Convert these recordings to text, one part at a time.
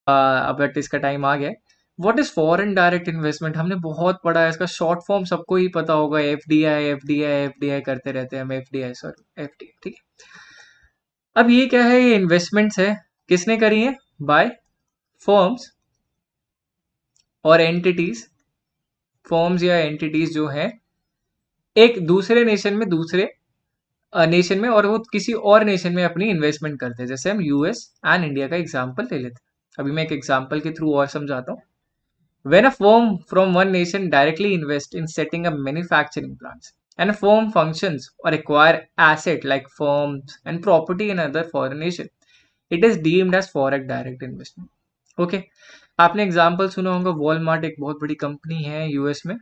But इसका time आ गया है। What is foreign direct investment? हमने बहुत पढ़ा है, इसका शॉर्ट फॉर्म सबको ही पता होगा, एफडीआई एफडीआई एफडीआई करते रहते हैं हम, एफडीआई सॉरी एफडीआई, ठीक है। अब ये क्या है? ये इन्वेस्टमेंट्स है, किसने करी है? बाय फर्म्स और एंटिटीज, फर्म्स या एंटिटीज जो है एक दूसरे नेशन में, दूसरे नेशन में, और वो किसी और नेशन में अपनी इन्वेस्टमेंट करते हैं। जैसे हम यूएस एंड इंडिया का एग्जांपल ले लेते हैं। अभी मैं एक एग्जांपल के थ्रू और समझाता हूँ। When a firm from one nation directly invests in setting up manufacturing plants, and a firm functions or acquire asset like firms and property in other foreign nation, it is deemed as foreign direct investment. Okay, आपने example सुना होगा, Walmart एक बहुत बड़ी company है US में।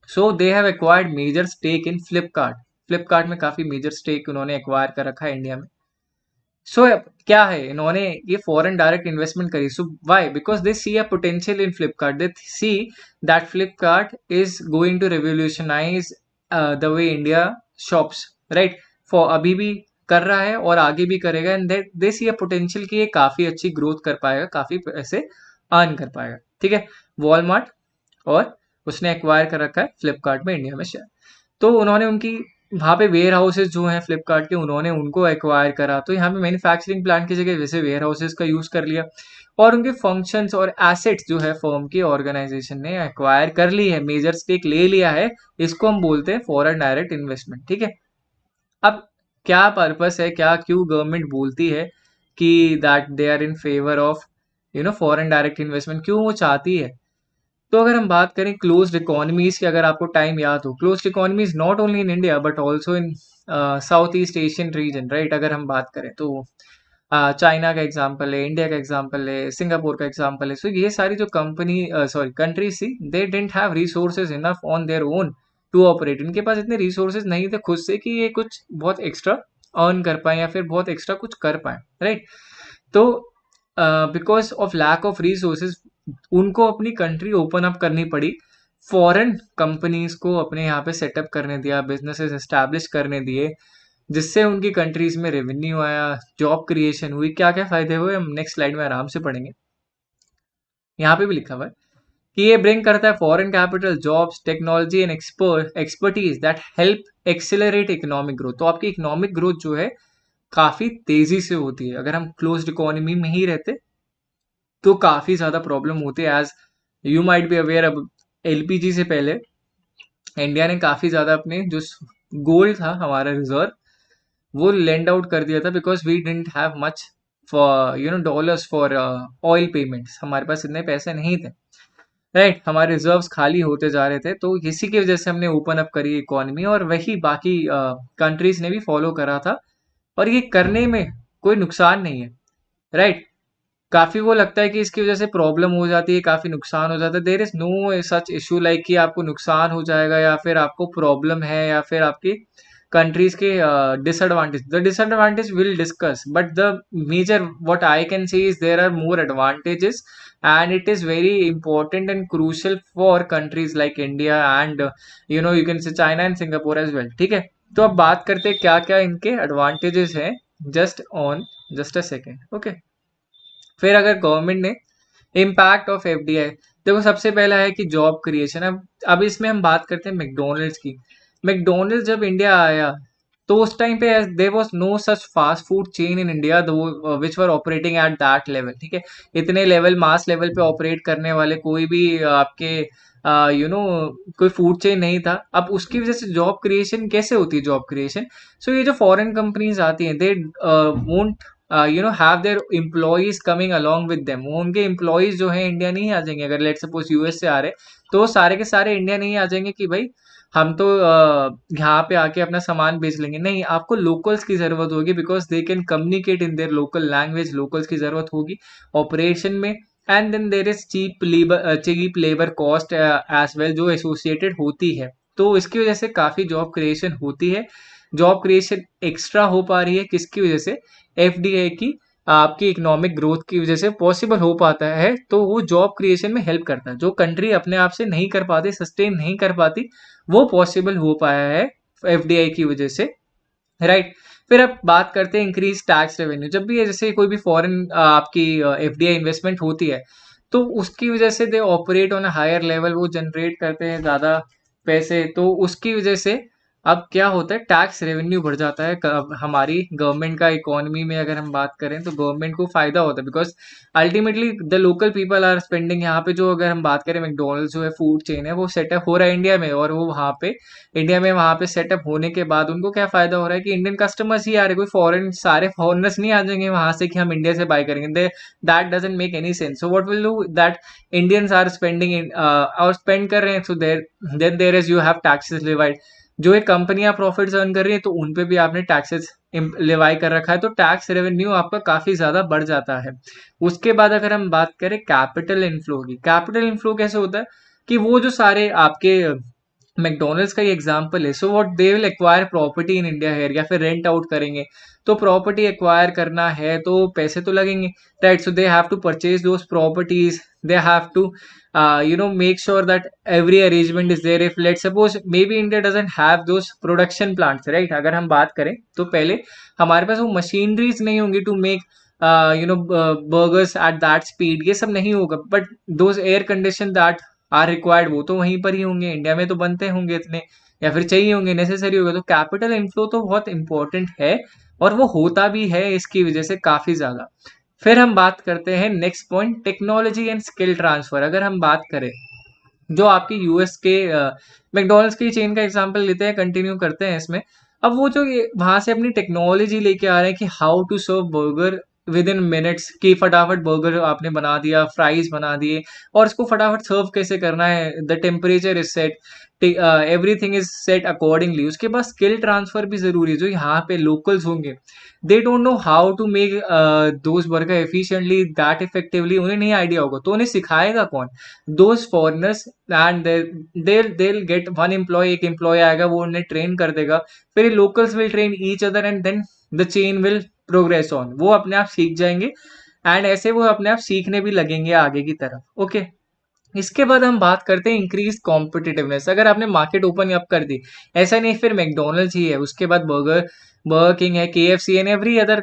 So they have acquired major stake in Flipkart, Flipkart में काफी मेजर स्टेक उन्होंने एक्वायर कर रखा है इंडिया में। सो क्या है, इन्होंने ये फॉरेन डायरेक्ट इन्वेस्टमेंट करी। So why? Because they see a potential in Flipkart, they see that Flipkart is going to revolutionise the way India shops, right. For अभी भी कर रहा है और आगे भी करेगा, and they see a potential कि ये काफी अच्छी ग्रोथ कर पाएगा, काफी पैसे अर्न कर पाएगा, ठीक है। वॉलमार्ट, और उसने एक्वायर कर रखा है फ्लिपकार्ट में इंडिया में शेयर। तो उन्होंने उनकी वहाँ पे वेयर हाउसेज जो हैं फ्लिपकार्ट के, उन्होंने उनको एक्वायर करा, तो यहाँ पे मैन्युफैक्चरिंग प्लांट की जगह वैसे वेयर हाउसेज का यूज कर लिया, और उनके फंक्शंस और एसेट्स जो है फर्म की ऑर्गेनाइजेशन ने एक्वायर कर ली है, मेजर स्टेक ले लिया है। इसको हम बोलते हैं फॉरेन डायरेक्ट इन्वेस्टमेंट, ठीक है। अब क्या पर्पस है, क्या क्यों गवर्नमेंट बोलती है कि that they are in favour of foreign direct investment, क्यों वो चाहती है? तो अगर हम बात करें क्लोज्ड इकोनॉमीज की, अगर आपको टाइम याद हो, closed economies not only in India but also in south east Asian region, right. अगर हम बात करें तो चाइना का एग्जांपल है, इंडिया का एग्जांपल है, सिंगापुर का एग्जांपल है। सो ये सारी जो कंपनी सॉरी कंट्रीज थी, they didn't have resources enough on their own to operate. इनके पास इतने रिसोर्सेज नहीं थे खुद से कि ये कुछ बहुत एक्स्ट्रा अर्न कर पाए या फिर बहुत एक्स्ट्रा कुछ कर पाए, राइट। तो because of lack of resources उनको अपनी कंट्री ओपन अप करनी पड़ी, फॉरेन कंपनीज को अपने यहाँ पे सेटअप करने दिया, बिजनेसेस एस्टैब्लिश करने दिए, जिससे उनकी कंट्रीज में रेवेन्यू आया, जॉब क्रिएशन हुई। क्या क्या फायदे हुए हम नेक्स्ट स्लाइड में आराम से पढ़ेंगे। यहाँ पे भी लिखा हुआ है कि ये ब्रिंग करता है foreign capital, jobs, technology and expertise that help accelerate economic growth. तो आपकी इकोनॉमिक ग्रोथ जो है काफी तेजी से होती है। अगर हम क्लोज्ड इकोनॉमी में ही रहते तो काफी ज्यादा प्रॉब्लम होती है। As you might be aware, अब एलपीजी से पहले इंडिया ने काफी ज्यादा अपने जो गोल्ड था हमारा रिजर्व, वो लेंड आउट कर दिया था, because we didn't have much for dollars for oil payments. हमारे पास इतने पैसे नहीं थे, राइट। हमारे रिजर्व्स खाली होते जा रहे थे, तो इसी की वजह से हमने ओपन अप करी इकोनॉमी, और वही बाकी कंट्रीज ने भी फॉलो करा था। और ये करने में कोई नुकसान नहीं है, राइट। काफी वो लगता है कि इसकी वजह से प्रॉब्लम हो जाती है, काफी नुकसान हो जाता है। There is no such issue like कि आपको नुकसान हो जाएगा या फिर आपको प्रॉब्लम है या फिर आपकी कंट्रीज के disadvantage. The disadvantage will discuss, but the major what I can see is there are more advantages, and it is very important and crucial for countries like India and you can say China and Singapore as well, ठीक है। तो अब बात करते हैं क्या क्या इनके एडवांटेजेस हैं, जस्ट अ सेकेंड, ओके। फिर अगर गवर्नमेंट ने इम्पैक्ट ऑफ एफडीआई, देखो सबसे पहला है कि जॉब क्रिएशन। अब इसमें हम बात करते हैं मैकडोनल्ड्स की। मैकडोनल्ड्स जब इंडिया आया तो उस टाइम पे there was no such fast food chain in India which were operating at that level, ठीक है। इतने लेवल, मास लेवल पे ऑपरेट करने वाले कोई भी आपके कोई फूड चेन नहीं था। अब उसकी वजह से जॉब क्रिएशन कैसे होती है? जॉब क्रिएशन, सो ये जो फॉरेन कंपनीज आती हैं, they won't have their employees coming along with them. वो उनके एम्प्लॉइज जो है इंडिया नहीं आ जाएंगे। अगर लेट सपोज यूएस से आ रहे, तो सारे के सारे इंडिया नहीं आ जाएंगे कि भाई हम तो यहाँ पे आके अपना सामान बेच लेंगे। नहीं, आपको लोकल्स की जरूरत होगी, because they can communicate in their local language. Locals की जरूरत होगी ऑपरेशन में, and then there is cheap labour cost as well जो एसोसिएटेड होती है। तो इसकी वजह से काफी जॉब क्रिएशन होती है। जॉब क्रिएशन एक्स्ट्रा हो पा रही है किसकी वजह से? एफडीआई की, आपकी इकोनॉमिक ग्रोथ की वजह से पॉसिबल हो पाता है। तो वो जॉब क्रिएशन में हेल्प करता है, जो कंट्री अपने आप से नहीं कर पाती, सस्टेन नहीं कर पाती, वो पॉसिबल हो पाया है एफडीआई की वजह से, राइट। फिर अब बात करते हैं इंक्रीज टैक्स रेवेन्यू। जब भी जैसे कोई भी फॉरेन आपकी एफडीआई इन्वेस्टमेंट होती है, तो उसकी वजह से they operate on a higher level, वो जनरेट करते हैं ज़्यादा पैसे, तो उसकी वजह से अब क्या होता है, टैक्स रेवेन्यू बढ़ जाता है। हमारी गवर्नमेंट का इकोनॉमी में अगर हम बात करें तो गवर्नमेंट को फायदा होता है, because ultimately the local people are spending. यहाँ पे जो अगर हम बात करें मैकडोनल्ड्स जो है फूड चेन है, वो सेटअप हो रहा है इंडिया में, और वो वहाँ पे इंडिया में वहाँ पे सेटअप होने के बाद उनको क्या फायदा हो रहा है कि इंडियन कस्टमर्स ही आ रहे, कोई फॉरेन सारे फॉरेनर्स नहीं आ जाएंगे वहां से कि हम इंडिया से बाय करेंगे। They that doesn't make any sense. So what will do that, Indians are spending in और स्पेंड कर रहे हैं, so there then there is you have taxes levied. जो एक कंपनियां प्रॉफिट्स अर्न कर रही है, तो उन पे भी आपने टैक्सेस लिवाई कर रखा है, तो टैक्स रेवेन्यू आपका काफी ज्यादा बढ़ जाता है। उसके बाद अगर हम बात करें कैपिटल इनफ्लो की, कैपिटल इनफ्लो कैसे होता है कि वो जो सारे आपके मैकडोनल्ड्स का ही एग्जाम्पल है, so what they will acquire property in India here, या फिर रेंट आउट करेंगे, तो प्रॉपर्टी एक्वायर करना है तो पैसे तो लगेंगे, right. So they have to purchase those properties, they have to make sure that every arrangement is there. If let's suppose maybe India doesn't have those production plants, right, अगर हम बात करें तो पहले हमारे पास वो मशीनरीज नहीं होंगी to make burgers at that speed, ये सब नहीं होगा, but those air condition that are required वो तो वहीं पर ही होंगे, इंडिया में तो बनते होंगे इतने, या फिर चाहिए होंगे, नेसेसरी होगा। तो कैपिटल इनफ्लो तो बहुत इंपॉर्टेंट है, और वो होता भी है इसकी वजह से काफी ज्यादा। फिर हम बात करते हैं next point, technology and skill transfer. अगर हम बात करें जो आपकी यूएस के मैकडोनल्ड्स की चेन का एग्जांपल लेते हैं, कंटिन्यू करते हैं इसमें। अब वो जो वहां से अपनी टेक्नोलॉजी लेके आ रहे हैं कि how to serve burger within minutes, की फटाफट बर्गर आपने बना दिया, फ्राइज बना दिए, और इसको फटाफट सर्व कैसे करना है, the temperature is set, everything is set accordingly. उसके बाद स्किल ट्रांसफर भी जरूरी है। जो यहाँ पे लोकल्स होंगे, they don't know how to make those burger efficiently, that effectively, उन्हें नहीं आइडिया होगा, तो उन्हें सिखाएगा कौन, those foreigners. And they'll get one employ, एक एम्प्लॉय आएगा, वो उन्हें ट्रेन कर देगा, फिर locals will train each other, and then the chain will progress on, वो अपने आप सीख जाएंगे, एंड ऐसे वो अपने आप सीखने भी लगेंगे आगे की तरफ। ओके, इसके बाद हम बात करते हैं इंक्रीज कॉम्पिटिटिवनेस। अगर आपने मार्केट ओपन अप कर दी, ऐसा नहीं फिर मैकडोनल्ड्स ही है, उसके बाद बर्गर बर्गर किंग है, KFC and every other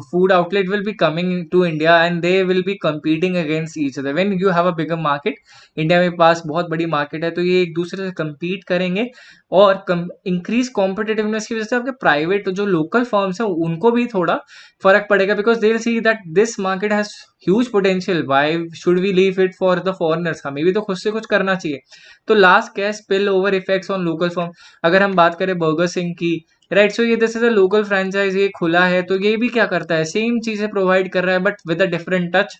food outlet will be coming to India, and they will be competing against each other. When you have a bigger market, India में पास बहुत बड़ी मार्केट है, तो ये एक दूसरे से compete करेंगे, और इंक्रीज कॉम्पिटिटिवनेस की वजह से आपके प्राइवेट जो लोकल फर्म्स हैं उनको भी थोड़ा फर्क पड़ेगा, because they will see that this market has huge potential, why should we leave it for the foreigners, हमें भी तो खुद से कुछ करना चाहिए। तो लास्ट क्या, spill over effects on local firm. अगर हम बात करें बर्गर सिंह की, राइट, सो ये this is a local franchise, ये खुला है, तो ये भी क्या करता है, सेम चीजें प्रोवाइड कर रहा है, but with a different touch.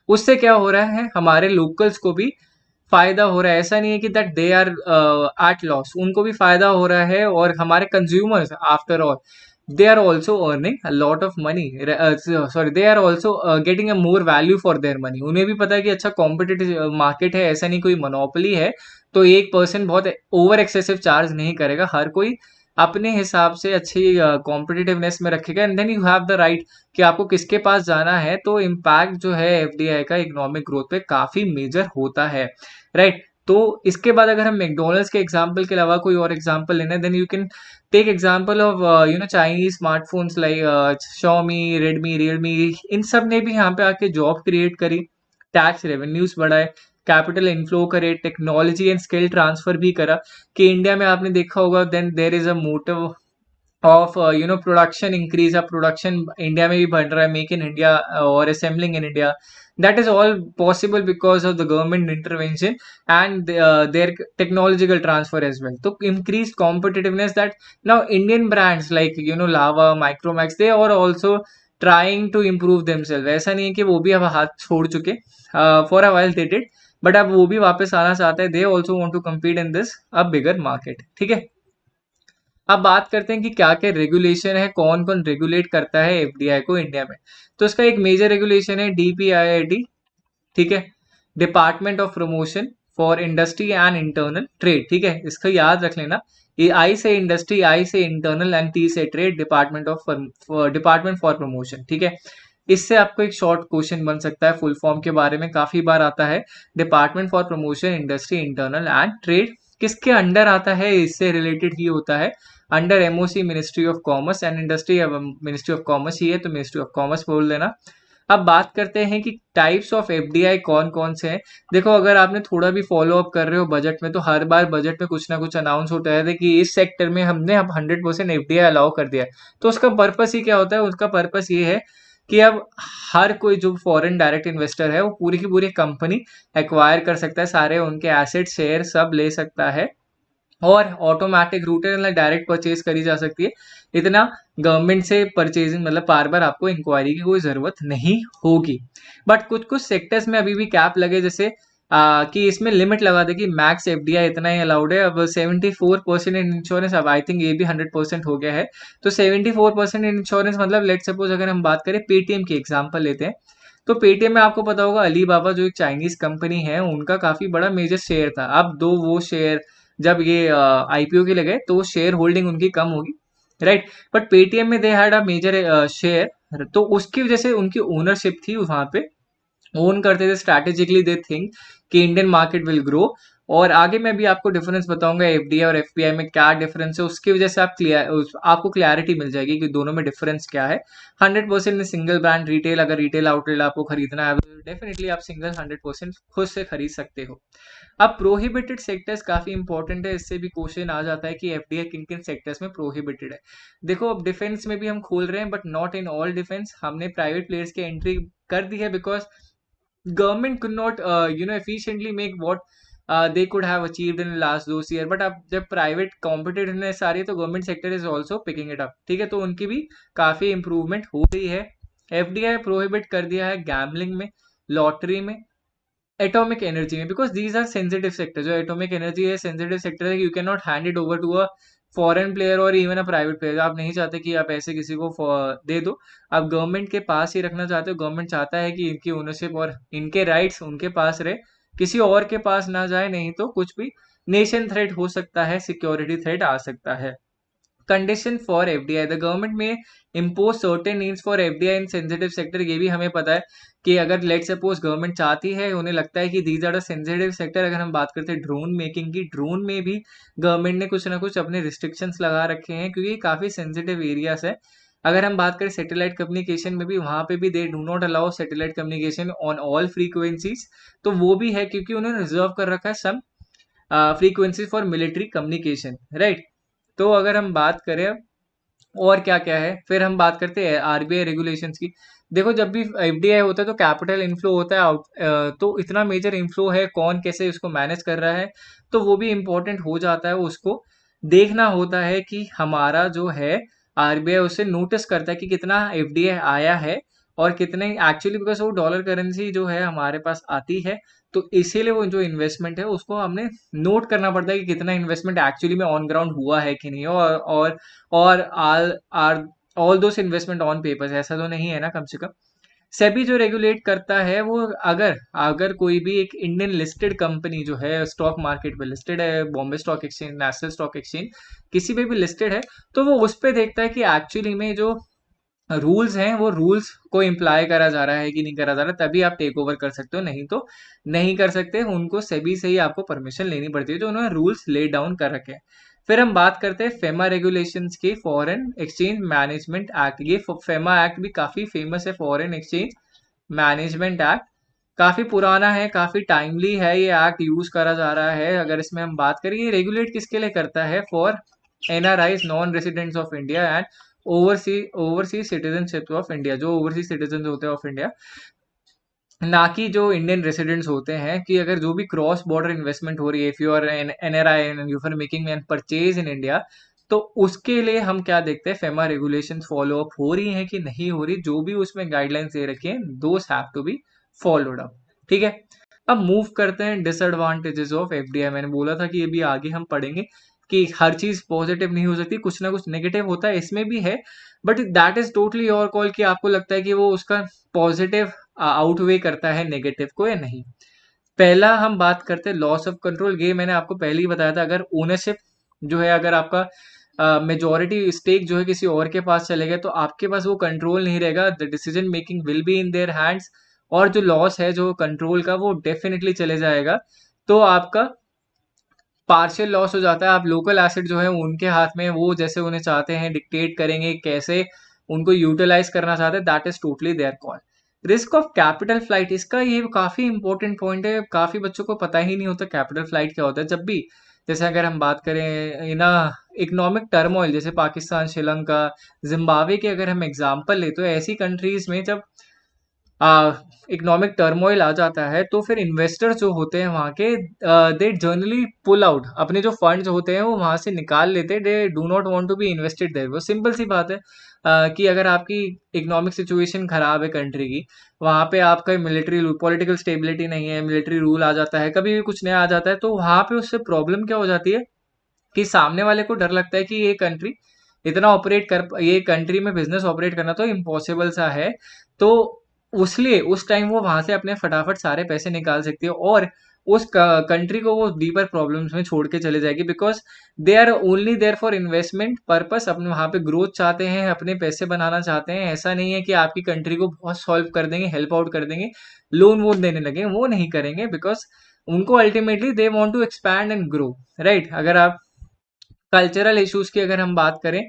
उससे क्या हो रहा है, हमारे लोकल्स को भी फायदा हो रहा है, ऐसा नहीं है कि that they are at loss, उनको भी फायदा हो रहा है, और हमारे consumers after all they are also earning a lot of money, sorry, they are also getting a more value for their money। उन्हें भी पता है कि अच्छा कॉम्पिटिटिव मार्केट है, ऐसा नहीं कोई मोनोपोली है, तो एक पर्सन बहुत ओवर एक्सेसिव चार्ज नहीं करेगा, हर कोई अपने हिसाब से अच्छी कॉम्पिटिटिवनेस में रखेगा, and then you have the right कि आपको किसके पास जाना है। तो इम्पैक्ट जो है एफडीआई का इकोनॉमिक ग्रोथ पे काफी मेजर होता है, राइट। तो इसके बाद अगर हम मैकडोनल्ड्स के एग्जाम्पल के अलावा कोई और एग्जाम्पल लेना है, then you can take example of Chinese smartphones like Xiaomi, Redmi, Realme। इन सब ने भी यहाँ पे आके जॉब क्रिएट करी, टैक्स रेवेन्यूज बढ़ाए, कैपिटल इनफ्लो करे, टेक्नोलॉजी एंड स्किल ट्रांसफर भी करा। कि इंडिया में आपने देखा होगा, then there is a motive of production increase, अब प्रोडक्शन इंडिया में भी बढ़ रहा है, मेक इन इंडिया और assembling in India. that is all possible because of the government intervention and their technological transfer as well, so increased competitiveness, that now Indian brands like Lava, Micromax, they are also trying to improve themselves। ऐसा नहीं है कि वो भी अब हाथ छोड़ चुके, for a while they did, but अब वो भी वापस आना चाहते हैं, they also want to compete in this a bigger market। ठीक है, अब बात करते हैं कि क्या क्या रेगुलेशन है, कौन कौन रेगुलेट करता है एफडीआई को इंडिया में। तो इसका एक मेजर रेगुलेशन है डीपीआईआईटी, ठीक है, department of promotion for industry and internal trade. ठीक है, इसका याद रख लेना, ये आई से इंडस्ट्री, आई से इंटरनल, एंड टी से ट्रेड, डिपार्टमेंट फॉर प्रमोशन। ठीक है, इससे आपको एक शॉर्ट क्वेश्चन बन सकता है, फुल फॉर्म के बारे में काफी बार आता है। Department for promotion industry internal and trade किसके अंडर आता है, इससे रिलेटेड ही होता है, under MOC ministry of commerce and industry. अब मिनिस्ट्री ऑफ कॉमर्स ही है तो मिनिस्ट्री ऑफ कॉमर्स बोल देना। अब बात करते हैं कि टाइप्स ऑफ एफडीआई कौन कौन से हैं। देखो अगर आपने थोड़ा भी फॉलो अप कर रहे हो बजट में, तो हर बार बजट में कुछ ना कुछ अनाउंस होता है कि इस सेक्टर में हमने अब 100% एफडीआई अलाउ कर दिया है। तो उसका पर्पस ही क्या होता है? उसका पर्पस ये है कि अब हर कोई जो फॉरेन डायरेक्ट इन्वेस्टर है वो पूरी की पूरी कंपनी एक्वायर कर सकता है, सारे उनके एसेट शेयर सब ले सकता है और ऑटोमेटिक रूटेड मतलब डायरेक्ट परचेज करी जा सकती है। इतना गवर्नमेंट से परचेजिंग मतलब बार बार आपको इंक्वायरी की कोई जरूरत नहीं होगी। बट कुछ कुछ सेक्टर्स में अभी भी कैप लगे, जैसे कि इसमें लिमिट लगा दे कि मैक्स एफडीआई इतना ही अलाउड है। अब 74% इन इंश्योरेंस, अब आई थिंक ये भी 100% हो गया है। तो 74% इन इंश्योरेंस मतलब लेट सपोज अगर हम बात करें पेटीएम की एग्जाम्पल लेते हैं, तो पेटीएम में आपको पता होगा अली बाबा जो एक चाइनीज कंपनी है उनका काफी बड़ा मेजर शेयर था। अब दो वो शेयर जब ये आईपीओ के लगे तो शेयर होल्डिंग उनकी कम होगी, राइट। बट पेटीएम में they had a major share, तो उसकी वजह से उनकी ओनरशिप थी वहां पे, ओन करते थे स्ट्रैटेजिकली। दे थिंक कि इंडियन मार्केट विल ग्रो। और आगे मैं भी आपको डिफरेंस बताऊंगा एफडीआई और एफपीआई में क्या डिफरेंस है, उसकी वजह से आपको क्लैरिटी मिल जाएगी कि दोनों में डिफरेंस क्या है। 100% सिंगल ब्रांड रिटेल, अगर रिटेल आउटलेट आपको खरीदना है डेफिनेटली आप सिंगल 100% खुद से खरीद सकते हो। अब प्रोहिबिटेड सेक्टर्स काफी इंपॉर्टेंट है, इससे भी क्वेश्चन आ जाता है कि एफडीआई किन किन सेक्टर्स में प्रोहिबिटेड है। देखो अब डिफेंस में भी हम खोल रहे हैं but not in all defence, हमने प्राइवेट प्लेयर्स की एंट्री कर दी है because government could not efficiently make what they could have achieved in the last those year। but अब जब प्राइवेट कॉम्पिटिटिवनेस आ रही है तो government sector is also picking it up, ठीक है, तो उनकी भी काफी इंप्रूवमेंट हो रही है। एफडीआई प्रोहिबिट कर दिया है गैम्बलिंग में, लॉटरी में, एटॉमिक एनर्जी में, because these are sensitive sector. जो एटॉमिक एनर्जी है सेंसिटिव सेक्टर है, you can not hand it over to a foreign player और इवन अ प्राइवेट प्लेयर। आप नहीं चाहते कि आप ऐसे किसी को दे दो, आप गवर्नमेंट के पास ही रखना चाहते हो। गवर्नमेंट चाहता है कि इनकी ओनरशिप और इनके राइट्स उनके पास रहे, किसी और के पास ना जाए, नहीं तो कुछ भी नेशन थ्रेट हो सकता है, सिक्योरिटी थ्रेट आ सकता है। Condition for FDI, the government में impose certain needs for FDI in sensitive sector. ये भी हमें पता है कि अगर लेट सपोज गवर्नमेंट चाहती है, उन्हें लगता है कि these are the sensitive sector. अगर हम बात करते हैं ड्रोन मेकिंग की, ड्रोन में भी गवर्नमेंट ने कुछ ना कुछ अपने रिस्ट्रिक्शंस लगा रखे हैं क्योंकि काफी सेंसिटिव एरियाज है। अगर हम बात करें सैटेलाइट कम्युनिकेशन में भी, वहां पे भी दे do not allow satellite communication on all frequencies. तो वो भी है क्योंकि उन्होंने रिजर्व कर रखा है some frequency for military communication, right. तो अगर हम बात करें और क्या क्या है, फिर हम बात करते हैं आरबीआई रेगुलेशंस की। देखो जब भी एफडीआई होता है तो कैपिटल इनफ्लो होता है आउट, तो इतना मेजर इनफ्लो है, कौन कैसे उसको मैनेज कर रहा है, तो वो भी इम्पोर्टेंट हो जाता है। उसको देखना होता है कि हमारा जो है आरबीआई उसे नोटिस करता है कि कितना एफडीआई आया है और कितने एक्चुअली, बिकॉज वो डॉलर करेंसी जो है हमारे पास आती है, तो इसीलिए वो जो इन्वेस्टमेंट है उसको हमने नोट करना पड़ता है कि कितना इन्वेस्टमेंट एक्चुअली में ऑन ग्राउंड हुआ है कि नहीं। और are all those investment on papers, ऐसा तो नहीं है ना कम से कम। सेबी जो रेगुलेट करता है वो, अगर अगर कोई भी एक इंडियन लिस्टेड कंपनी जो है स्टॉक मार्केट पे लिस्टेड है, Bombay stock exchange, national stock exchange, किसी पे भी लिस्टेड है, तो वो उस पे देखता है कि एक्चुअली में जो रूल्स हैं वो रूल्स को इम्प्लाई करा जा रहा है कि नहीं करा जा रहा, तभी आप टेक ओवर कर सकते हो, नहीं तो नहीं कर सकते। उनको सेबी से ही आपको परमिशन लेनी पड़ती है, जो उन्होंने रूल्स ले डाउन कर रखे हैं। फिर हम बात करते हैं फेमा रेगुलेशंस की, फॉरेन एक्सचेंज मैनेजमेंट एक्ट। ये फेमा एक्ट भी काफी फेमस है, फॉरेन एक्सचेंज मैनेजमेंट एक्ट। काफी पुराना है, काफी टाइमली है, ये एक्ट यूज करा जा रहा है। अगर इसमें हम बात करें, ये रेगुलेट किसके लिए करता है? For NRIs, non residents of India, and overseas citizenship of India, जो ओवरसीज सिटीजन होते हैं ऑफ इंडिया, ना कि जो इंडियन रेसिडेंट्स होते हैं। कि अगर जो भी क्रॉस बॉर्डर इन्वेस्टमेंट हो रही है, if you are an NRI and you for making an purchase in India, तो उसके लिए हम क्या देखते हैं, फेमा रेगुलेशंस फॉलो अप हो रही हैं कि नहीं हो रही, जो भी उसमें गाइडलाइंस दे रखी हैं those have to be followed up, ठीक है। अब मूव करते हैं डिसएडवांटेजेस ऑफ एफडीआई। मैंने बोला था कि ये भी आगे हम पढ़ेंगे कि हर चीज पॉजिटिव नहीं हो सकती, कुछ ना कुछ नेगेटिव होता है, इसमें भी है। But that is totally your call कि आपको लगता है कि वो उसका पॉजिटिव आउटवे करता है नेगेटिव को या नहीं। पहला हम बात करते हैं लॉस ऑफ कंट्रोल। ये मैंने आपको पहले ही बताया था, अगर ओनरशिप जो है, अगर आपका मेजोरिटी स्टेक जो है किसी और के पास चलेगा तो आपके पास वो कंट्रोल नहीं रहेगा, the decision making will be in their hands, और जो लॉस है जो कंट्रोल का वो डेफिनेटली चले जाएगा। तो आपका पार्शियल लॉस हो जाता है। आप लोकल एसेट जो है उनके हाथ में, वो जैसे उन्हें चाहते हैं डिक्टेट करेंगे, कैसे उनको यूटिलाइज करना चाहते हैं, that is totally their call. Risk of capital flight, इसका ये काफी इंपॉर्टेंट पॉइंट है, काफी बच्चों को पता ही नहीं होता कैपिटल फ्लाइट क्या होता है। जब भी, जैसे अगर हम बात करें ना इकोनॉमिक टर्मोइल, जैसे पाकिस्तान, श्रीलंका, जिम्बाब्वे के अगर हम एग्जांपल ले, तो ऐसी कंट्रीज में जब इकोनॉमिक टर्मोइल आ जाता है तो फिर इन्वेस्टर्स जो होते हैं वहाँ के, दे जनरली पुल आउट, अपने जो फंड्स होते हैं वो वहाँ से निकाल लेते हैं। They do not want to be invested there. वो सिंपल सी बात है कि अगर आपकी इकोनॉमिक सिचुएशन खराब है कंट्री की, वहाँ पे आपका मिलिट्री पॉलिटिकल स्टेबिलिटी नहीं है, मिलिट्री रूल आ जाता है, कभी भी कुछ नया आ जाता है, तो वहाँ पे उससे प्रॉब्लम क्या हो जाती है कि सामने वाले को डर लगता है कि ये कंट्री इतना ऑपरेट कर, ये कंट्री में बिजनेस ऑपरेट करना तो इम्पॉसिबल सा है। तो उसलिए उस टाइम वो वहां से अपने फटाफट सारे पैसे निकाल सकती है, और उस कंट्री को वो डीपर प्रॉब्लम्स में छोड़ के चले जाएगी, because they are only there for investment purpose. अपने वहां पे ग्रोथ चाहते हैं, अपने पैसे बनाना चाहते हैं। ऐसा नहीं है कि आपकी कंट्री को बहुत सॉल्व कर देंगे, हेल्प आउट कर देंगे, लोन वोन देने लगे, वो नहीं करेंगे, बिकॉज उनको ultimately they want to expand and grow, right. अगर आप कल्चरल इश्यूज की अगर हम बात करें,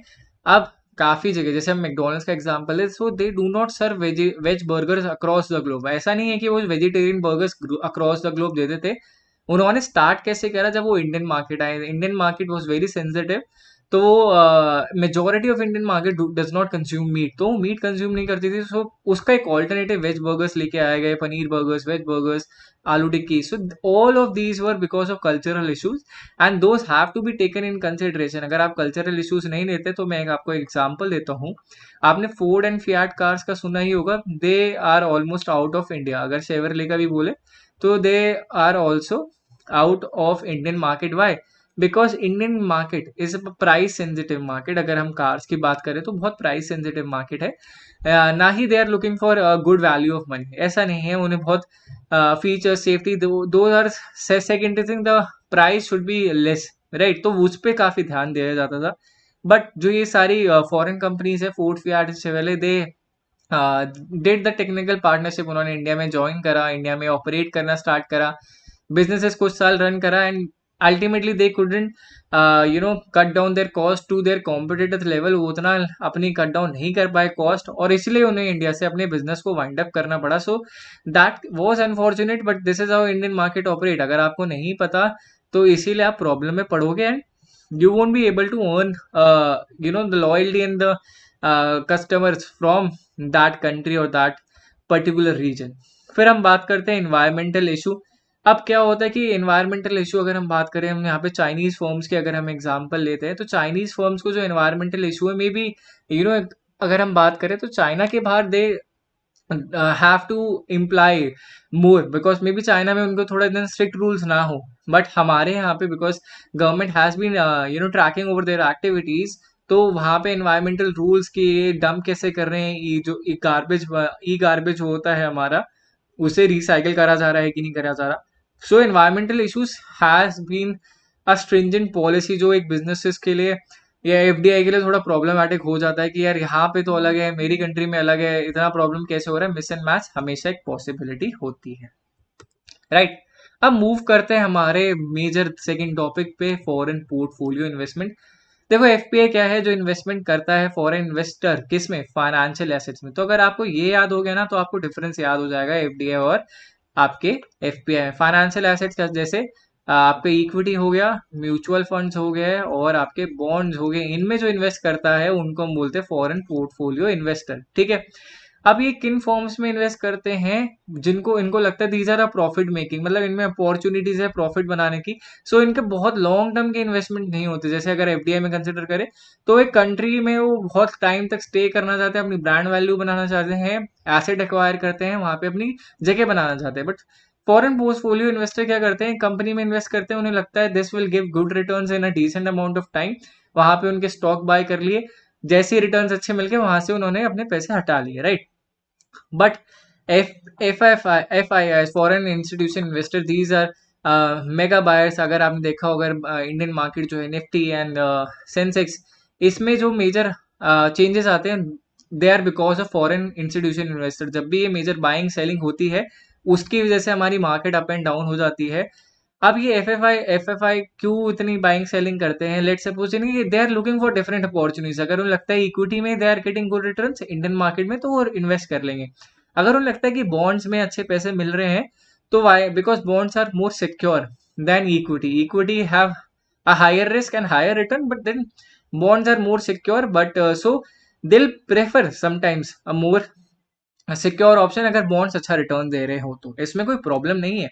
अब काफी जगह, जैसे हम मैकडोनल्ड्स का एग्जांपल है, so they do not serve veg burgers across the globe. ऐसा नहीं है कि वो vegetarian burgers across the globe देते थे। उन्होंने स्टार्ट कैसे करा, जब वो इंडियन मार्केट आए, Indian market was very sensitive, तो majority of Indian market does not consume meat, तो मीट कंज्यूम नहीं करती थी। सो उसका एक ऑल्टरनेटिव वेज बर्गर्स लेके आए गए, paneer burgers, veg burgers, aloo tikki. So all of these were because of cultural issues, and those have to be taken in consideration. अगर आप कल्चरल इश्यूज नहीं लेते, तो मैं आपको एग्जांपल देता हूँ। आपने फोर्ड एंड फियाट कार्स का सुना ही होगा, they are almost out of India. अगर शेवरले का भी बोले तो they are also out of Indian market. Why? Because Indian market is a price sensitive market. अगर हम कार्स की बात करें तो बहुत प्राइस सेंसिटिव मार्केट है। ना ही they are looking for good value of money, ऐसा नहीं है। उन्हें बहुत feature, safety, those are secondary thing, the price should be less, right. तो उस पर काफी ध्यान दिया जाता था। बट जो ये सारी फॉरेन कंपनीज है, Ford, Fiat, Chevrolet, they did the technical partnership. उन्होंने इंडिया में ज्वाइन करा, इंडिया में ऑपरेट करना स्टार्ट करा, बिजनेसेस कुछ साल रन करा, and ultimately they couldn't cut down their cost to their competitive level. वो उतना अपनी कट डाउन नहीं कर पाए कॉस्ट, और इसलिए उन्हें इंडिया से अपने बिजनेस को वाइंड अप करना पड़ा। So that was unfortunate, but this is how Indian market operate. अगर आपको नहीं पता तो इसीलिए आप प्रॉब्लम में पड़ोगे, and you won't be able to earn the loyalty and the customers from that country or that particular region। फिर हम बात करते हैं इन्वायरमेंटल इशू। अब क्या होता है कि इन्वायरमेंटल इशू अगर हम बात करें, हम यहाँ पे चाइनीज फर्म्स की अगर हम एग्जांपल लेते हैं, तो चाइनीज फर्म्स को जो इन्वायरमेंटल इशू है, मे बी यू नो अगर हम बात करें तो चाइना के बाहर they have to employ more, because maybe China में उनको थोड़ा इतना स्ट्रिक्ट रूल्स ना हो, बट हमारे यहाँ पे because government has been tracking over their activities, तो वहाँ पे इन्वायरमेंटल रूल्स की डंप कैसे कर रहे हैं, ये जो ई गार्बेज होता है हमारा, उसे रिसाइकिल करा जा रहा है कि नहीं करा जा रहा। So environmental issues has been a stringent policy, जो एक बिजनेसेस के लिए या एफडीआई के लिए थोड़ा प्रॉब्लमैटिक हो जाता है कि यार यहाँ पे तो अलग है, मेरी कंट्री में अलग है, इतना प्रॉब्लम कैसे हो रहा है। मिस एंड मैच हमेशा एक पॉसिबिलिटी होती है, राइट। अब मूव करते हैं हमारे मेजर सेकंड टॉपिक पे, फॉरेन पोर्टफोलियो इन्वेस्टमेंट। देखो एफपीआई क्या है, जो इन्वेस्टमेंट करता है फॉरेन इन्वेस्टर, किस में, फाइनेंशियल एसेट्स में। तो अगर आपको ये याद हो गया ना, तो आपको डिफरेंस याद हो जाएगा एफडीआई और आपके एफपीआई में। फाइनेंशियल एसेट्स जैसे आपके इक्विटी हो गया, म्यूचुअल फंड्स हो गए, और आपके बॉन्ड्स हो गए, इनमें जो इन्वेस्ट करता है उनको हम बोलते हैं फॉरेन पोर्टफोलियो इन्वेस्टर, ठीक है। अब ये किन फॉर्म्स में इन्वेस्ट करते हैं, जिनको इनको लगता है these are a profit making, मतलब इनमें अपॉर्चुनिटीज है प्रॉफिट बनाने की। सो इनके बहुत लॉन्ग टर्म के इन्वेस्टमेंट नहीं होते। जैसे अगर एफडीआई में कंसिडर करें, तो एक कंट्री में वो बहुत टाइम तक स्टे करना चाहते हैं, अपनी ब्रांड वैल्यू बनाना चाहते हैं, एसेट एक्वायर करते हैं, वहां पे अपनी जगह बनाना चाहते हैं। बट फॉरेन पोर्टफोलियो इन्वेस्टर क्या करते हैं, कंपनी में इन्वेस्ट करते हैं, उन्हें लगता है this will give good returns in a decent amount of time, वहां पे उनके स्टॉक बाय कर लिए, जैसे रिटर्न्स अच्छे मिल गए वहां से उन्होंने अपने पैसे हटा लिए, right. But FIIs, foreign institution investor, these are mega buyers. अगर आपने देखा होगा इंडियन मार्केट जो है, निफ्टी एंड सेंसेक्स, इसमें जो मेजर चेंजेस आते हैं, they are because of foreign institution investor. जब भी ये मेजर बाइंग सेलिंग होती है, उसकी वजह से हमारी मार्केट अप एंड डाउन हो जाती है। अब ये एफ एफ आई क्यों इतनी बाइंग सेलिंग करते हैं? Let's suppose they are looking for different opportunities. अगर उन्हें लगता है इक्विटी में they are getting good returns Indian market में, तो वो इन्वेस्ट कर लेंगे। अगर उन्हें लगता है कि बॉन्ड्स में अच्छे पैसे मिल रहे हैं, तो why? Because bonds are more secure than equity. Equity have a higher risk and higher return, but then bonds are more secure, but so they'll prefer sometimes a more secure option अगर bonds अच्छा return दे रहे हो, तो इसमें कोई problem नहीं है।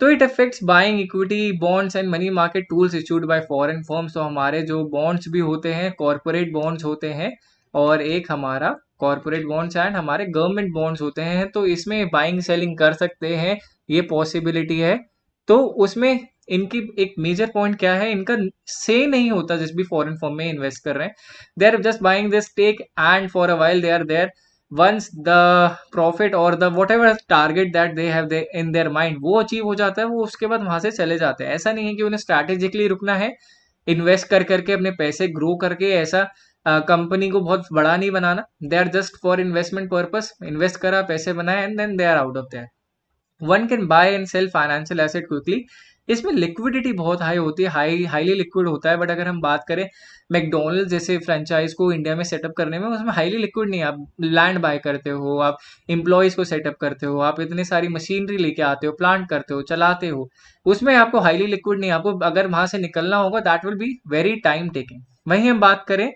तो it affects buying equity bonds and money market tools issued by foreign firms. तो हमारे जो बॉन्ड्स भी होते हैं, कॉर्पोरेट बॉन्ड्स होते हैं, और एक हमारा कॉर्पोरेट बॉन्ड्स एंड हमारे गवर्नमेंट बॉन्ड्स होते हैं, तो इसमें बाइंग सेलिंग कर सकते हैं, ये पॉसिबिलिटी है। तो उसमें इनकी एक मेजर पॉइंट क्या है, इनका से नहीं होता जिस भी फॉरेन फर्म में इन्वेस्ट कर रहे हैं, they are just buying this take and for a while they are there. once the profit or the whatever target that they have they in their mind वो अचीव हो जाता है, वो उसके बाद वहां से चले जाते हैं। ऐसा नहीं है कि उन्हें स्ट्रैटेजिकली रुकना है, इन्वेस्ट कर करके अपने पैसे ग्रो करके ऐसा कंपनी को बहुत बड़ा नहीं बनाना। They are just for investment purpose, invest करा, पैसे बनाए, and then they are out of there. One can buy and sell financial asset quickly. इसमें लिक्विडिटी बहुत हाई होती है, हाईली लिक्विड होता है। बट अगर हम बात करें मैकडोनल्ड्स जैसे फ्रेंचाइज को इंडिया में सेटअप करने में, उसमें हाईली लिक्विड नहीं है। आप लैंड बाय करते हो, आप एम्प्लॉयज को सेटअप करते हो, आप इतनी सारी मशीनरी लेके आते हो, प्लांट करते हो, चलाते हो, उसमें आपको हाईली लिक्विड नहीं। आपको अगर वहां से निकलना होगा, that will be very time taking. वहीं हम बात करें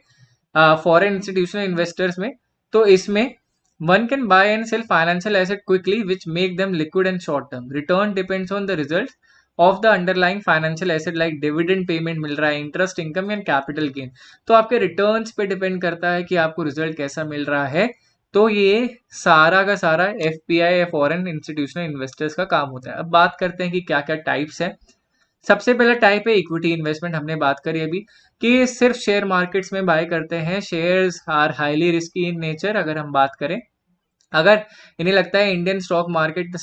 फॉरेन इंस्टीट्यूशनल इन्वेस्टर्स में, तो इसमें one can buy and sell financial asset quickly which make them liquid and short term. Return depends on the results of the underlying financial asset like dividend payment मिल रहा है, interest income and capital gain। तो आपके returns पे depend करता है कि आपको result कैसा मिल रहा है। तो ये सारा का सारा FPI या फॉरेन इंस्टीट्यूशनल इन्वेस्टर्स का काम होता है। अब बात करते हैं कि क्या क्या टाइप्स हैं। सबसे पहला टाइप है इक्विटी इन्वेस्टमेंट। हमने बात करी अभी कि सिर्फ शेयर मार्केट्स में बाय करते हैं। Shares are highly risky in nature. अगर हम बात करें, अगर इन्हें लगता है इंडियन स्टॉक मार्केट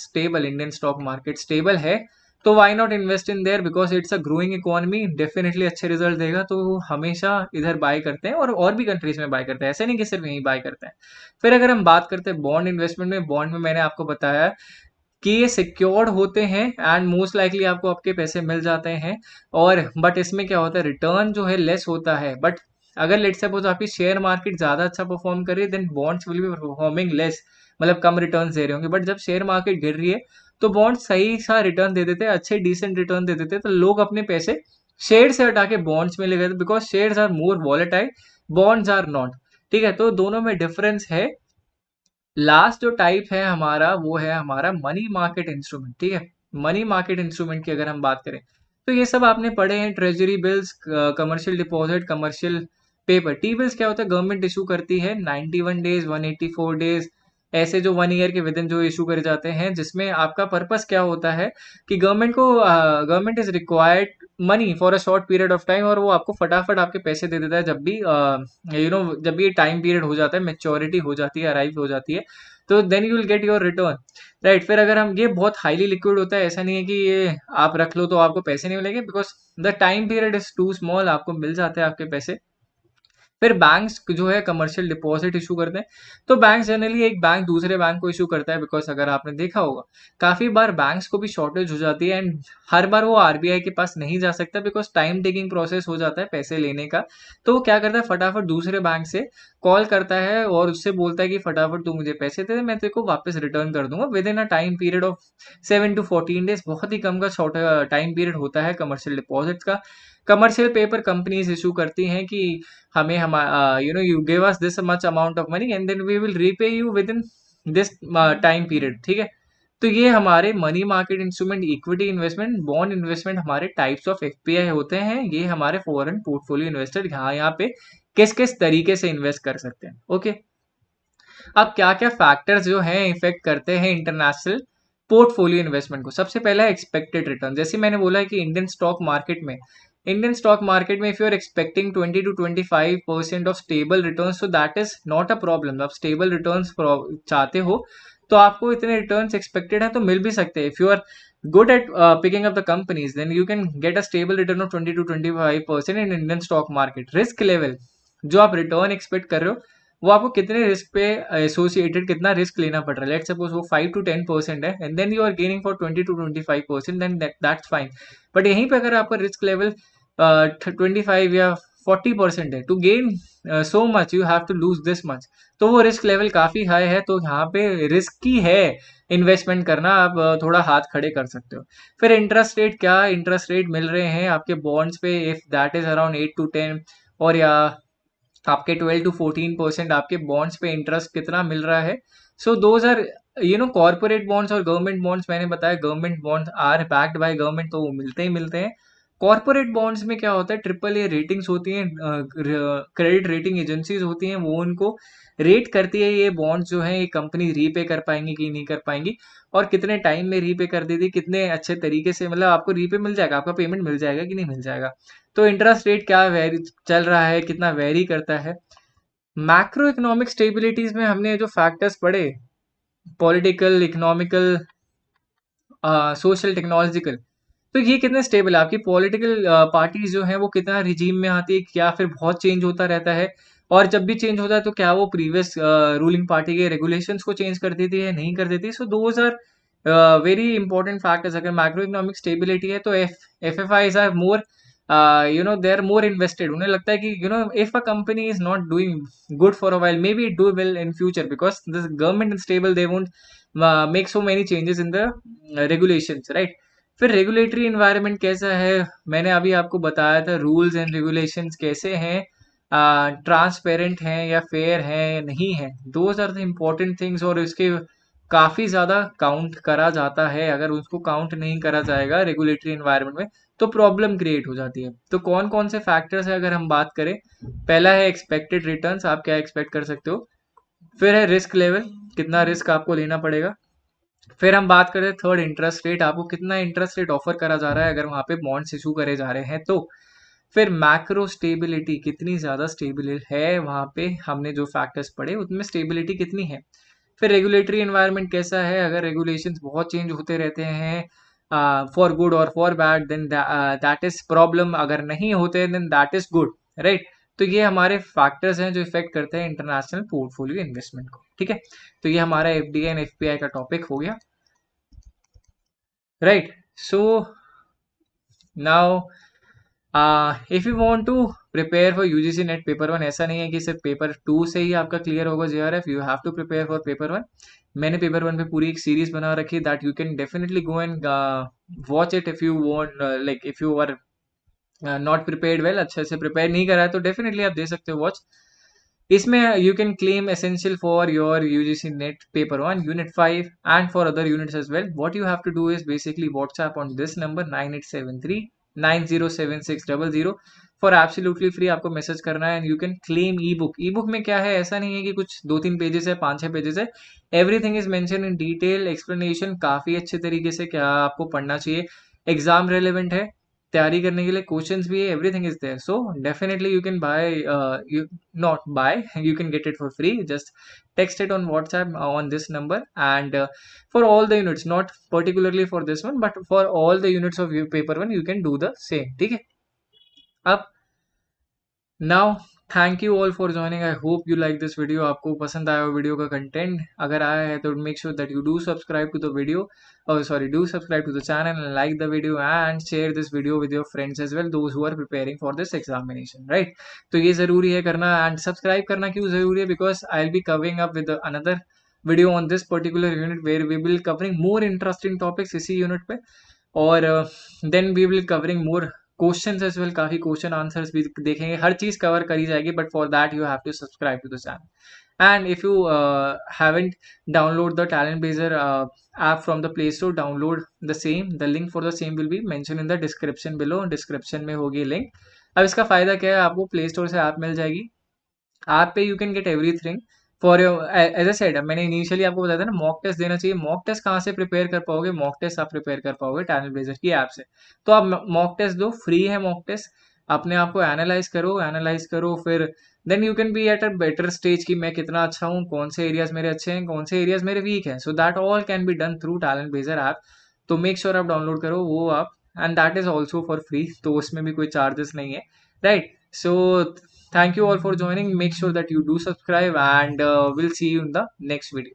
स्टेबल है, तो why not invest in there, because it's a growing economy, definitely अच्छे रिजल्ट देगा, तो हमेशा इधर बाय करते हैं, और भी कंट्रीज में बाय करते हैं, ऐसे नहीं कि सिर्फ यहीं बाय करते हैं। फिर अगर हम बात करते हैं बॉन्ड इन्वेस्टमेंट में, बॉन्ड में मैंने आपको बताया कि ये सिक्योर्ड होते हैं एंड मोस्ट लाइकली आपको आपके पैसे मिल जाते हैं। और बट इसमें क्या होता है, रिटर्न जो है लेस होता है। बट अगर लेट सपोज आपकी शेयर मार्केट ज्यादा अच्छा परफॉर्म कर रही है, then bonds will be performing less, मतलब कम रिटर्न दे रहे होंगे। बट जब शेयर मार्केट गिर रही है, तो बॉन्ड सही सा रिटर्न दे देते हैं, अच्छे डिसेंट रिटर्न दे देते हैं, तो लोग अपने पैसे शेयर से हटा के बॉन्ड्स में ले गए, because shares are more volatile, bonds are not. ठीक है, तो दोनों में डिफरेंस है। लास्ट जो टाइप है हमारा, वो है हमारा मनी मार्केट इंस्ट्रूमेंट। ठीक है, मनी मार्केट इंस्ट्रूमेंट की अगर हम बात करें, तो ये सब आपने पढ़े हैं, treasury bills, commercial deposit, commercial paper. T bills क्या होता है, गवर्नमेंट इशू करती है 91 डेज, 184 डेज, ऐसे जो 1 ईयर के विद इन जो इशू करे जाते हैं, जिसमें आपका पर्पस क्या होता है कि government is required money for a short period of time, और वो आपको फटाफट आपके पैसे दे देता है जब भी जब भी टाइम पीरियड हो जाता है, मेच्योरिटी हो जाती है, अराइव हो जाती है, तो then you will get your return. Right, फिर अगर हम, ये बहुत हाईली लिक्विड होता है, ऐसा नहीं है कि ये आप रख लो तो आपको पैसे नहीं मिलेंगे, because the time period is too small, आपको मिल जाते हैं आपके पैसे। फिर बैंक्स जो है कमर्शियल डिपॉजिट इशू करते हैं। तो बैंक जनरली एक बैंक दूसरे बैंक को इशू करता है, बिकॉज अगर आपने देखा होगा काफी बार बैंक्स को भी शॉर्टेज हो जाती है, एंड हर बार वो आरबीआई के पास नहीं जा सकता, बिकॉज टाइम टेकिंग प्रोसेस हो जाता है पैसे लेने का। तो वो क्या करता है, फटाफट दूसरे बैंक से कॉल करता है और उससे बोलता है कि फटाफट तू मुझे पैसे दे दे, मैं तेरे को वापस रिटर्न कर दूंगा within a time period of 7 to 14 days. बहुत ही कम का शॉर्ट टाइम पीरियड होता है कमर्शियल डिपॉजिट का। कमर्शियल पेपर कंपनीज इशू करती हैं कि हमें हम you give us this much amount of money and then we will repay you within this time period. ठीक है, तो ये हमारे money market instrument, equity investment, bond investment हमारे टाइप्स ऑफ एफपीआई होते हैं। ये हमारे फॉरेन पोर्टफोलियो इन्वेस्टर यहाँ पे किस किस तरीके से इन्वेस्ट कर सकते हैं। ओके, अब क्या क्या फैक्टर्स जो हैं इफेक्ट करते हैं इंटरनेशनल पोर्टफोलियो इन्वेस्टमेंट को। सबसे पहला है एक्सपेक्टेड रिटर्न। जैसे मैंने बोला है कि इंडियन स्टॉक मार्केट में if you are expecting 20 to 25% of stable return, so that is not a problem. आप स्टेबल रिटर्न चाहते हो, तो आपको इतने रिटर्न एक्सपेक्टेड हैं तो मिल भी सकते हैं। If you are good at picking up the companies, then you can get a stable return of 20 to 25% in Indian stock market. Risk level, जो आप रिटर्न एक्सपेक्ट कर रहे हो, वो आपको कितने रिस्क पे एसोसिएटेड, कितना रिस्क लेना पड़ रहा है। लेट्स सपोज वो 5 to 10% है and then you are gaining for 20 to 25%, then that's fine. But यहीं पे अगर आपका रिस्क लेवल 25 या 40% है, to gain so much you have to lose this much, तो वो रिस्क लेवल काफी हाई है। तो यहाँ पे रिस्की है इन्वेस्टमेंट करना, आप थोड़ा हाथ खड़े कर सकते हो। फिर इंटरेस्ट रेट, क्या इंटरेस्ट रेट मिल रहे हैं आपके बॉन्ड्स पे, if that is around 8 to 10, और या आपके 12 to 14% आपके बॉन्ड्स पे इंटरेस्ट कितना मिल रहा है। So those are corporate bonds और गवर्नमेंट बॉन्ड्स, मैंने बताया government bonds are backed by government, तो वो मिलते ही मिलते हैं। कॉर्पोरेट बॉन्ड्स में क्या होता है, ट्रिपल ए रेटिंग्स होती हैं, क्रेडिट रेटिंग एजेंसीज होती हैं, वो उनको रेट करती है ये बॉन्ड्स जो है ये कंपनी रीपे कर पाएंगी कि नहीं कर पाएंगी, और कितने टाइम में रीपे कर देती, कितने अच्छे तरीके से, मतलब आपको रीपे मिल जाएगा, आपका पेमेंट मिल जाएगा कि नहीं मिल जाएगा। तो इंटरेस्ट रेट क्या वेरी चल रहा है, कितना वेरी करता है। मैक्रो इकोनॉमिक स्टेबिलिटीज में हमने जो फैक्टर्स पढ़े, पॉलिटिकल, इकोनॉमिकल, सोशल, टेक्नोलॉजिकल, तो ये कितने स्टेबल है। आपकी पॉलिटिकल पार्टीज जो है वो कितना रिजीम में आती है, क्या फिर बहुत चेंज होता रहता है, और जब भी चेंज होता है तो क्या वो प्रीवियस रूलिंग पार्टी के रेगुलेशंस को चेंज कर देती है, नहीं कर देती। So those are very important factors. अगर मैक्रो इकोनॉमिक स्टेबिलिटी है तो F F Is are more, they are more invested. उन्हें लगता है कि if a company is not doing good for a while, maybe it do well in future, because the government is stable, they won't make so many changes in the regulations, right. फिर regulatory environment कैसा है, मैंने अभी आपको बताया था, rules and regulations कैसे हैं, ट्रांसपेरेंट हैं या फेयर हैं, नहीं है। Those are the important things, और इसके काफी ज्यादा काउंट करा जाता है। अगर उसको काउंट नहीं करा जाएगा रेगुलेटरी इन्वायरमेंट में तो प्रॉब्लम क्रिएट हो जाती है। तो कौन कौन से फैक्टर्स है अगर हम बात करें, पहला है एक्सपेक्टेड रिटर्न्स, आप क्या एक्सपेक्ट कर सकते हो। फिर है रिस्क लेवल, कितना रिस्क आपको लेना पड़ेगा। फिर हम बात करें थर्ड, इंटरेस्ट रेट, आपको कितना इंटरेस्ट रेट ऑफर करा जा रहा है अगर वहां पे बॉन्ड्स इशू करे जा रहे हैं तो। फिर मैक्रो स्टेबिलिटी, कितनी ज्यादा स्टेबल है वहां पे, हमने जो फैक्टर्स पढ़े उनमें स्टेबिलिटी कितनी है। फिर रेगुलेटरी एनवायरनमेंट कैसा है, अगर रेगुलेशंस बहुत चेंज होते रहते हैं फॉर गुड और for bad, then that is problem, अगर नहीं होते then that is good, right. तो ये हमारे फैक्टर्स हैं जो इफेक्ट करते हैं इंटरनेशनल पोर्टफोलियो इन्वेस्टमेंट को, ठीक है। तो ये हमारा एफडीआई एंड एफपीआई का टॉपिक हो गया, right. So now if you want to prepare for UGC NET paper one, ऐसा नहीं है कि सिर्फ पेपर टू से ही आपका क्लियर होगा JRF, you have to prepare for paper one. मैंने पेपर वन पे पूरी एक सीरीज बना रखी है, that you can definitely go and watch it if you want, like if you are not prepared well, अच्छे से प्रिपेयर नहीं करा है तो डेफिनेटली आप दे सकते हो वॉच। इसमें you can claim essential for your UGC NET paper one unit 5 and for other units as well. What you have to do is basically WhatsApp on this number 9873907600 for absolutely free, आपको message करना है and you can claim ebook. Ebook में क्या है, ऐसा नहीं है कि कुछ 2-3 पेजेस है, 5-6 पेजेस है, everything is mention in detail, explanation काफी अच्छे तरीके से क्या आपको पढ़ना चाहिए, एग्जाम रेलेवेंट है, तैयारी करने के लिए क्वेश्चंस भी है, everything is there. So definitely you can buy, you not buy, you can get it for free, just text it on WhatsApp on this number, and for all the units, not particularly for this one but for all the units of paper one you can do the same, ठीक है। अब now thank you all for joining, I hope you like this video, आपको पसंद आया हो video का content, अगर आया है तो make sure that you do subscribe to the video, और sorry do subscribe to the channel and like the video and share this video with your friends as well, those who are preparing for this examination, right. तो ये जरूरी है करना, and subscribe करना क्यों जरूरी है, because I will be covering up with another video on this particular unit where we will covering more interesting topics इसी यूनिट पे, और then we will covering more questions as well, काफी question answers भी देखेंगे, हर चीज cover करी जाएगी, but for that you have to subscribe to the channel. And if you haven't download the talent bazer app from the play store, download the same, the link for the same will be mentioned in the description below, description में होगी link. अब इसका फायदा क्या है, आपको play store से app मिल जाएगी, ऐप पे you can get everything for your, as a said मैंने इनिशियली आपको बताया था ना मॉक टेस्ट देना चाहिए, मॉक टेस्ट कहाँ से प्रिपेयर कर पाओगे, मॉक टेस्ट आप प्रिपेयर कर पाओगे टैलेंट ब्लेजर की ऐप से। तो आप मॉक टेस्ट दो, फ्री है मॉक टेस्ट, अपने आप को एनालाइज करो, फिर then you can be at a better stage कि मैं कितना अच्छा हूँ, कौन से एरियाज मेरे अच्छे हैं, कौन से एरियाज मेरे वीक हैं। So that all can be done through talent blazer app. तो मेक श्योर आप डाउनलोड करो वो आप, and that is also for free, तो उसमें भी कोई चार्जेस नहीं है, right. So Thank you all for joining. Make sure that you do subscribe, and we'll see you in the next video.